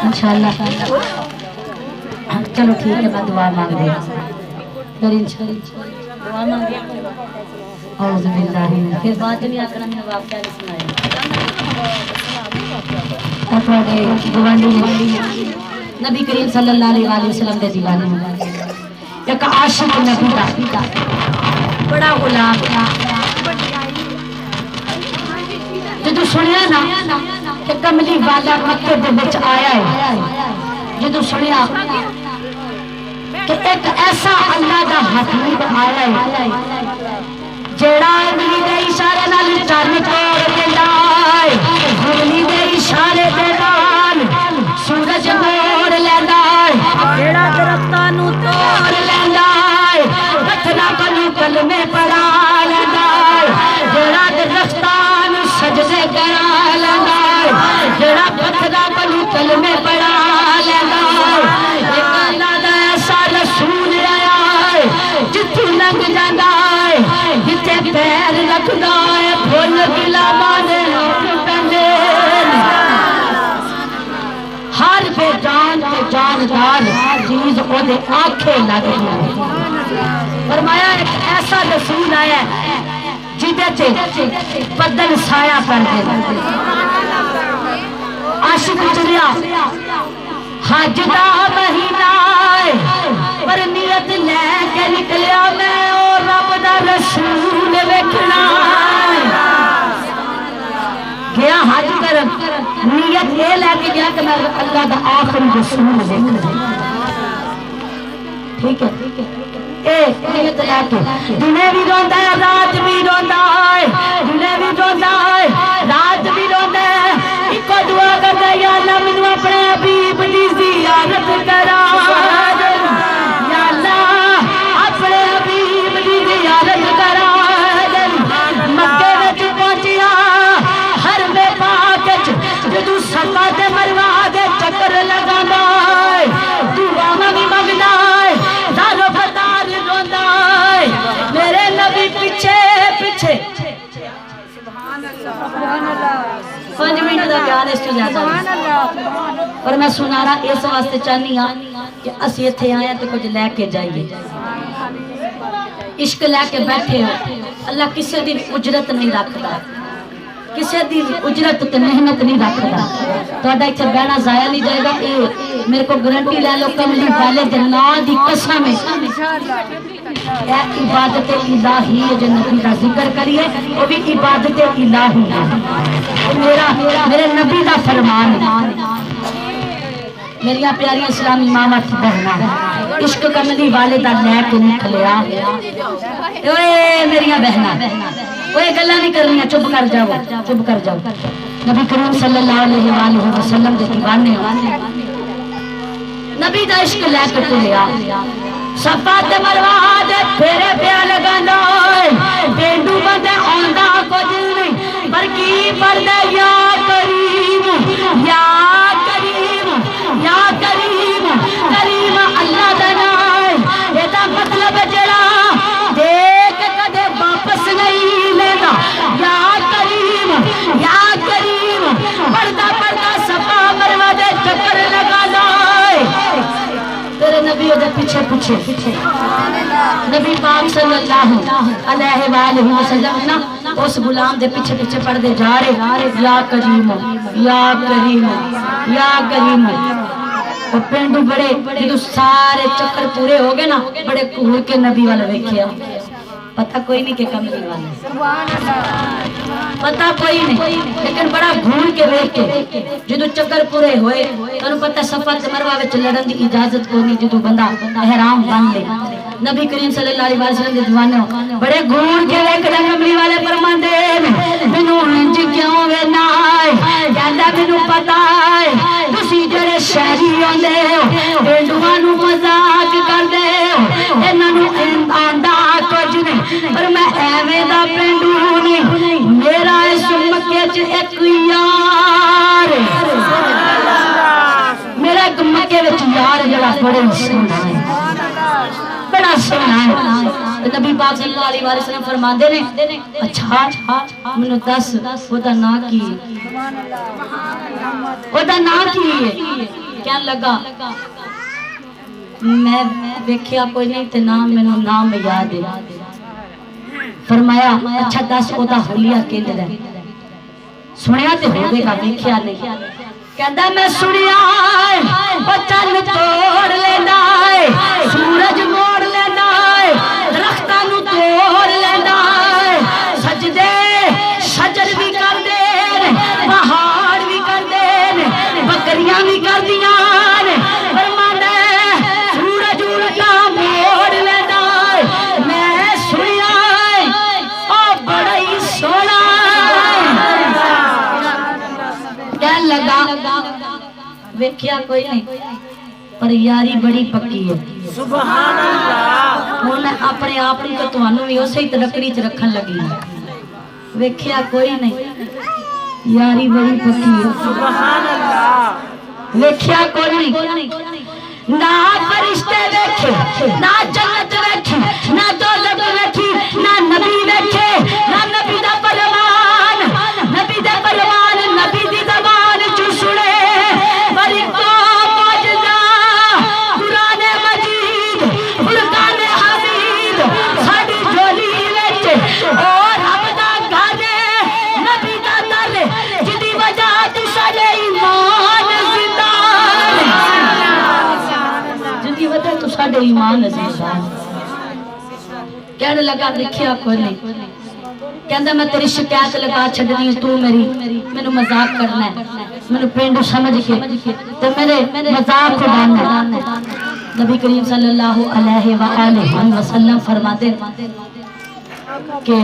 انشاءاللہ چلو ٹھیک ہے میں دعا مانگ دیا دعا مانگیا اعوذ باللہ پھر بعد میں اکرم نے واقعہ سنایا نبی کریم صلی اللہ علیہ وسلم دے دیوانے ایک عاشق نبی دا بڑا غلام جدو سنیا نا کہ کملی والا مکے دے وچ آیا ہے جدو سنیا کہ ایک ایسا اللہ دا حبیب آیا ہے جیڑا انہی دے اشارے نال چن توڑ دیندا ہے انہی دے اشارے دے نال سورج موڑ لیندا ہے جیڑا درختاں نوں توڑ لیندا ہے پتھراں کوں کلمے پڑھا لیندا ہے جیڑا درختاں نوں سجدے کرا لیندا ہے جیڑا پتھراں کوں کلمے پڑھا لیندا ہے ایک اللہ دا ایسا رسول آیا ہے جتھوں لنگ جاندا ہے جتھے پیر رکھدا ہے پھل گلاواں دے ٹوٹدے ہر بے جان تے جاندار چیز او دے آنکھیں لگ گئی فرمایا ایک ایسا رسول آیا ہے جدے تے بدل سایہ کر دے عاشق چلیا حج دا مہینہ ہے پر نیت لے کے نکلیا میں اور رب دا رسول ویکھنا گیا حج کر نیت یہ لے کے گیا کہ میں اللہ دا آخری رسول ویکھنا ٹھیک ہے نیت لے کے دنے بھی روندا ہے رات بھی روندا ہے دنے بھی روندا ہے رات بھی روندا ہے ایک دعا کردا یا اللہ مینوں اپنے حبیب دی زیارت کرا یا اللہ اپنے حبیب دی زیارت کرا مکے وچ پہنچیا حرم پاک وچ جدوں صفا تے مروہ دے چکر لگاندا ہے دعاواں بھی منگدا ہے دارو فتار روندا ہے میرے نبی پیچھے پیچھے سبحان اللہ 5 منٹ دا بیان اس تو زیادہ پر میں سنارا اس واسطے چاہنی ہاں کہ اسی ایتھے آئے تو کچھ لے کے جائیے عشق لے کے بیٹھے ہو اللہ کسی دی اجرت نہیں رکھتا کسی دی اجرت تے محنت نہیں رکھتا تہاڈا ایتھے بہنا ضائع نہیں جائے گا میرے کو گارنٹی لے لو کملی والے دے نام دی قسم ہے اے عبادت الہی ہے جو نبی کا ذکر کریے وہ بھی عبادت الہی ہے میرے نبی دا فرمان ہے میری پیاری اسلامی ماما کی بہنا عشق کملی والے دا لے کے نکلیا اوے میری بہنا کوئی گلا نہیں کرنی چپ کر جاؤ نبی کریم صلی اللہ علیہ وآلہ وسلم دے دیوانے نبی دا عشق لے کے چلیا صفا تے مروہ دے پھیرے پیا لگاندا پینڈو بندے آندا کچھ نہیں پر کی پردے یا کریم یا کریم یا کریم کریم اللہ دا نام اے دا مطلب جڑا دیکھ کدے واپس نہیں لیندا یا کریم پردہ پردہ صفا مروہ دے چکر لگاندا تیرے نبی دے پیچھے نبی پاک صلی اللہ علیہ وآلہ وسلم نا اس غلام دے پیچھے پڑھتے جا رہے یا کریم یا کریم یا کریم اور پینڈو بڑے جدو سارے چکر پورے ہو گئے نا بڑے گھور کے نبی والا ویکھیا پتہ کوئی نہیں کہ کملی والا پتہ کوئی نہیں لیکن بڑا گھور کے ویکھ کے جدو چکر پورے ہوئے تانوں پتہ صفا تے مروہ وچ لڑن دی اجازت کوئی نہیں جدو بندہ احرام باندھ لے نبی کریم صلی اللہ علیہ وسلم دے دیوانے بڑے گھور کے ویکھ دے کملی والے فرماندے مینوں انج کیوں وینا ہے کہندا مینوں پتہ ہے تسی جڑے شہری ہوندے ہو پینڈواں نوں مذاق کردے ہو انہاں نوں آندا کچھ نہیں پر میں ایویں دا پینڈو نہیں میرا اس مکے چ ایک یار میرا ایک مکے وچ یار جڑا بڑے سونا ہے بڑا سونا ہے نبی پاک صلی اللہ علیہ وسلم فرماندے نے اچھا مینوں دس او دا نام کی او دا نام کی ہے کہنے لگا میں دیکھیا کوئی نہیں تے نام مینوں نام یاد ہے فرمایا اچھا دس او دا حلیہ کیندا ہے سنیا تے ہوے گا دیکھیا نہیں کہندا میں سنیا او چن توڑ لیندا ہے سورج موڑ لیندا ہے درختاں نوں توڑ لیندا ہے سجدے شجر بھی کر دے پہاڑ بھی کر دے بکریاں بھی کر دیاں فرمانا سورج الٹا موڑ لیندا ہے میں سنیا او بڑا ہی سونا کہن لگا ویکھیا کوئی نہیں پر یاری بڑی پکی ہے سبحان اللہ ہن اپنے آپ کو تانوں بھی اسی ترکڑی چ رکھن لگی ویکھیا کوئی نہیں یاری بڑی پکی ہے سبحان اللہ ویکھیا کوئی نہیں نہ فرشتے ویکھے نہ جنت ویکھے نہ دوزخ ویکھی نہ نبی ویکھے نہ نبی دا فرمان نبی دا فرمان نبی دی زبان چ سنے پر کو معجزہ قرآن مجید فرقان حمید ساڈی جولی وچ اور رب دا گھر نبی دا در جدی وجہ تو ساڈے ایمان زندہ جدی وجہ تو ساڈے ایمان زندہ کہنے لگا دیکھیا کوئی نہیں کہندا میں تیری شکایت لگا چھڈنی تو میری مینوں مذاق کرنا ہے مینوں پینڈو سمجھ کے تے میرے مذاق اڑانا ہے نبی کریم صلی اللہ علیہ وآلہ وسلم فرماتے کہ